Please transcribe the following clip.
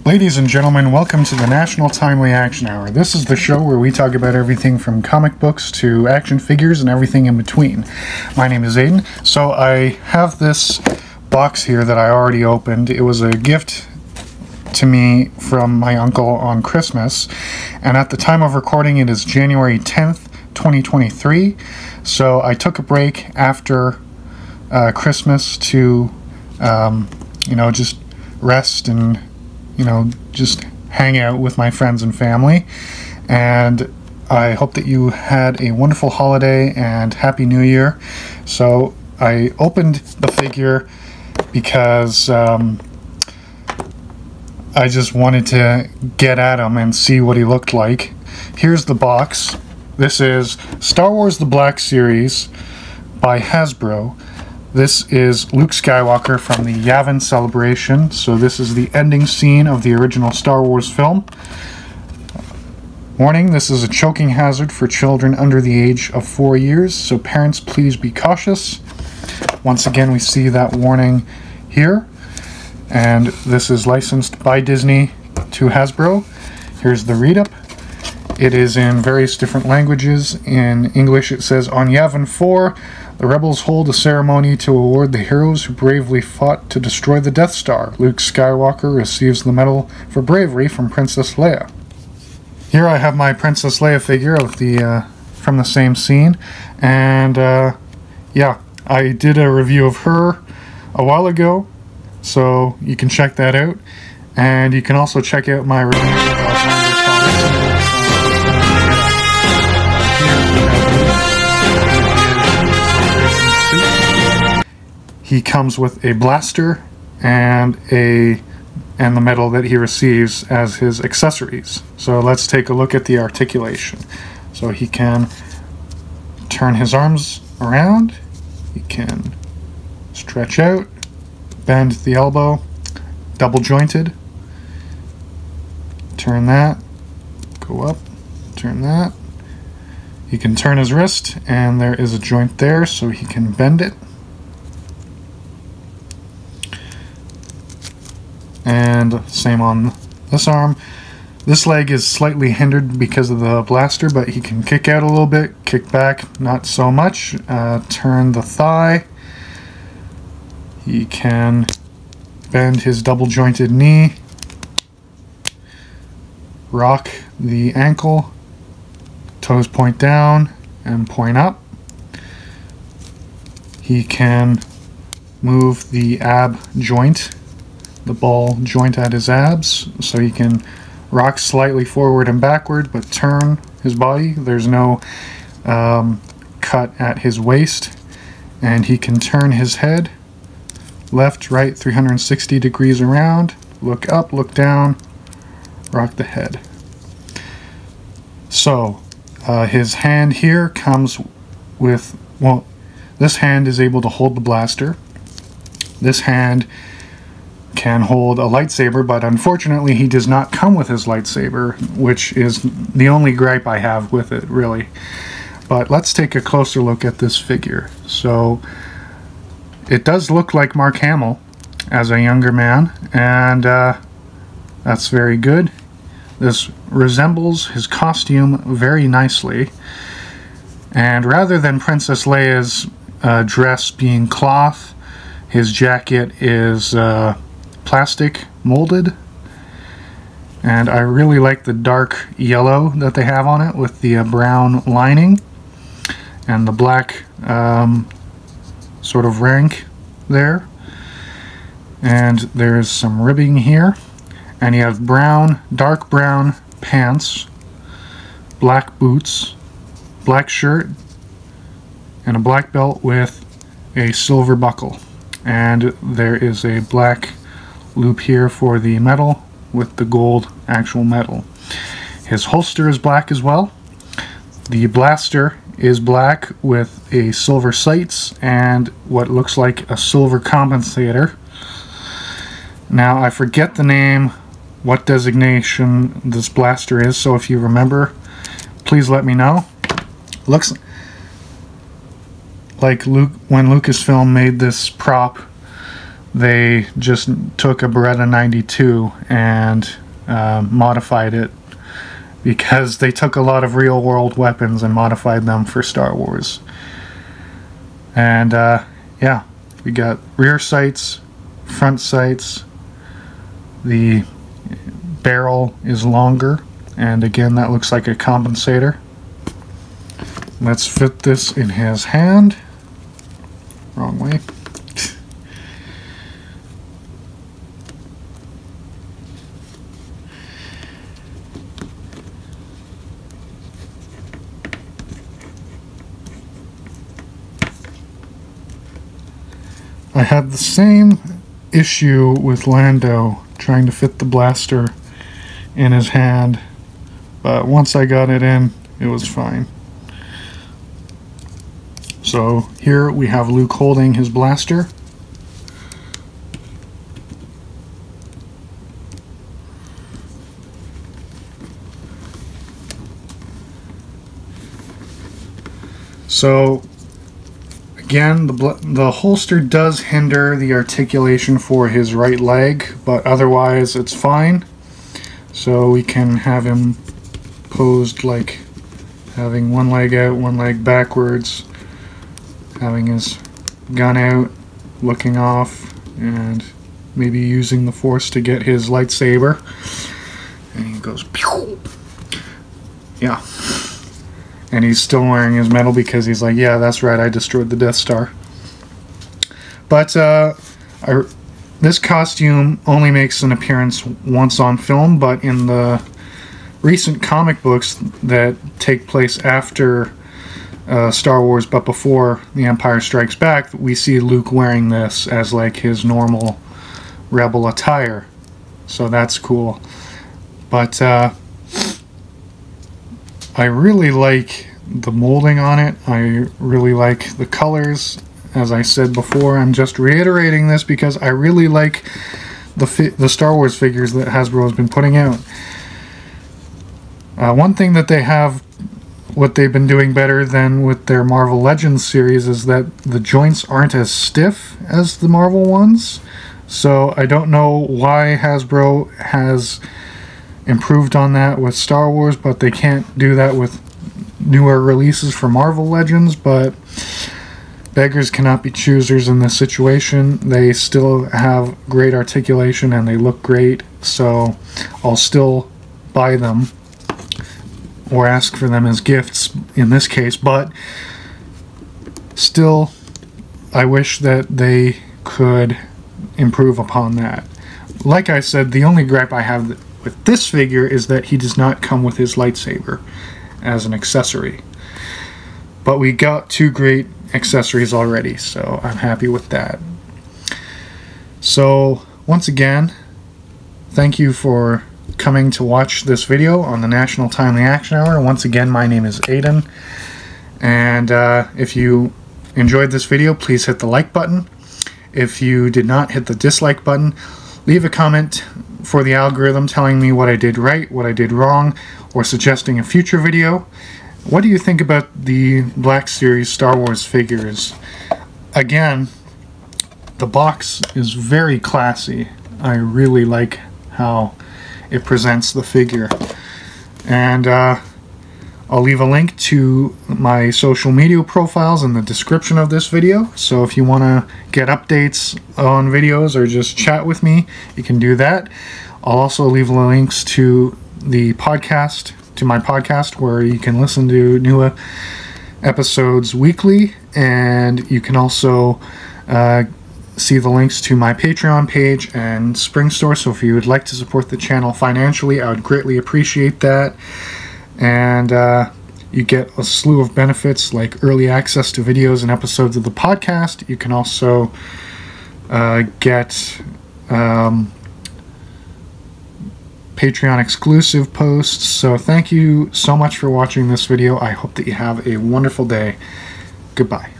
Ladies and gentlemen, welcome to the National Timely Action Hour. This is the show where we talk about everything from comic books to action figures and everything in between. My name is Aiden. So I have this box here that I already opened. It was a gift to me from my uncle on Christmas, and at the time of recording it is January 10th, 2023. So I took a break after Christmas to, just rest and just hang out with my friends and family. And I hope that you had a wonderful holiday and Happy New Year. So I opened the figure because I just wanted to get at him and see what he looked like. Here's the box. This is Star Wars The Black Series by Hasbro. This is Luke Skywalker from the Yavin celebration. So this is the ending scene of the original Star Wars film. Warning, this is a choking hazard for children under the age of 4 years, so parents please be cautious. Once again, we see that warning here. And this is licensed by Disney to Hasbro. Here's the read-up. It is in various different languages. In English it says, "On Yavin 4, the rebels hold a ceremony to award the heroes who bravely fought to destroy the Death Star. Luke Skywalker receives the medal for bravery from Princess Leia." Here I have my Princess Leia figure of the from the same scene, and yeah, I did a review of her a while ago, so you can check that out. And you can also check out my review of He comes with a blaster and the medal that he receives as his accessories. So let's take a look at the articulation. So he can turn his arms around, he can stretch out, bend the elbow, double jointed, turn that, go up, turn that. He can turn his wrist and there is a joint there so he can bend it. And same on this arm. This leg is slightly hindered because of the blaster, but he can kick out a little bit, kick back, not so much. Turn the thigh. He can bend his double jointed knee, rock the ankle, toes point down and point up. He can move the ab joint, the ball joint at his abs, so he can rock slightly forward and backward but turn his body. There's no cut at his waist, and he can turn his head left, right, 360 degrees around, look up, look down, rock the head. So his hand here comes with, well, this hand is able to hold the blaster. This hand can hold a lightsaber, but unfortunately he does not come with his lightsaber, which is the only gripe I have with it, really. But let's take a closer look at this figure. So it does look like Mark Hamill as a younger man, and that's very good. This resembles his costume very nicely, and rather than Princess Leia's dress being cloth, his jacket is plastic molded, and I really like the dark yellow that they have on it with the brown lining and the black sort of rank there. And there's some ribbing here, and you have brown, dark brown pants, black boots, black shirt, and a black belt with a silver buckle. And there is a black loop here for the medal with the gold actual medal. His holster is black as well. The blaster is black with a silver sights and what looks like a silver compensator. Now I forget the name, what designation this blaster is, so if you remember, please let me know. Looks like when Lucasfilm made this prop they just took a Beretta 92 and modified it, because they took a lot of real world weapons and modified them for Star Wars. And yeah, we got rear sights, front sights, the barrel is longer, and again that looks like a compensator. Let's fit this in his hand. Wrong way. I had the same issue with Lando trying to fit the blaster in his hand, but once I got it in, it was fine. So here we have Luke holding his blaster. So again, the holster does hinder the articulation for his right leg, but otherwise it's fine. So we can have him posed like having one leg out, one leg backwards, having his gun out, looking off, and maybe using the force to get his lightsaber. And he goes pew! Yeah. And he's still wearing his medal because he's like, yeah, that's right, I destroyed the Death Star. But this costume only makes an appearance once on film, but in the recent comic books that take place after Star Wars but before The Empire Strikes Back, we see Luke wearing this as like his normal rebel attire. So that's cool. But I really like the molding on it. I really like the colors. As I said before, I'm just reiterating this because I really like the Star Wars figures that Hasbro has been putting out. One thing that they have, what they've been doing better than with their Marvel Legends series, is that the joints aren't as stiff as the Marvel ones. So I don't know why Hasbro has improved on that with Star Wars, but they can't do that with newer releases for Marvel Legends. But beggars cannot be choosers in this situation. They still have great articulation and they look great, so I'll still buy them or ask for them as gifts in this case. But still, I wish that they could improve upon that. Like I said, the only gripe I have with this figure is that he does not come with his lightsaber as an accessory. But we got two great accessories already, so I'm happy with that. So once again, thank you for coming to watch this video on the National Timely Action Hour. Once again, my name is Aiden, and if you enjoyed this video, please hit the like button. If you did not, hit the dislike button. Leave a comment for the algorithm telling me what I did right, what I did wrong, or suggesting a future video. What do you think about the Black Series Star Wars figures? Again, the box is very classy. I really like how it presents the figure. And I'll leave a link to my social media profiles in the description of this video. So if you want to get updates on videos or just chat with me, you can do that. I'll also leave links to the podcast, to my podcast, where you can listen to new episodes weekly, and you can also see the links to my Patreon page and Spring Store. So if you would like to support the channel financially, I would greatly appreciate that. And you get a slew of benefits like early access to videos and episodes of the podcast. You can also get Patreon exclusive posts. So thank you so much for watching this video. I hope that you have a wonderful day. Goodbye.